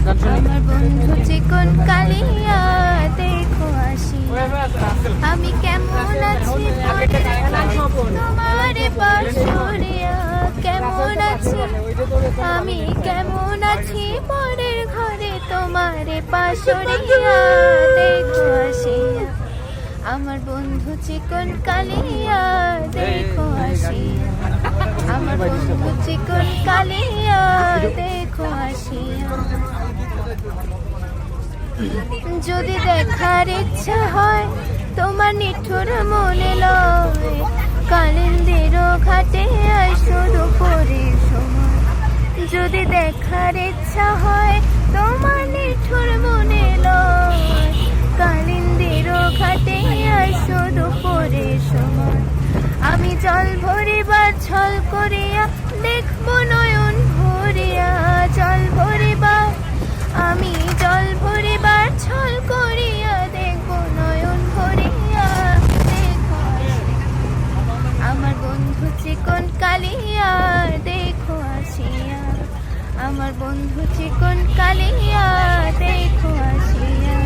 আমার বন্ধু চিকন কালিয়া দেখো আসিয়া, আমি কেমন আছি তোমারে পাশরিয়া, কেমন আছি আমি কেমন আছি পরের ঘরে তোমারে পাশরিয়া দেখো আসিয়া, আমার বন্ধু চিকন কালিয়া দেখো আসিয়া, আমার বন্ধু চিকন কালিয়া দেখো আসিয়া। যদি দেখার ইচ্ছা হয় তোমার নিঠুর মনে লয়, কালিন্দির ঘাটে আসো দুপুরের সময়। যদি দেখার ইচ্ছা হয় তোমার নিঠুর মনে লয়, কালিন্দির ঘাটে আসো দুপুরের সময়। আমি জল ভরিবার ছল করিয়া দেখবো নয়ন ভরিয়া, জল ভরিবার আমি জল ভরিবার ছল করিয়া দেখবো নয়ন ভরিয়া দেখো আমার বন্ধু চিকন কালিয়া দেখো আসিয়া, আমার বন্ধু চিকন কালিয়া দেখো আসিয়া।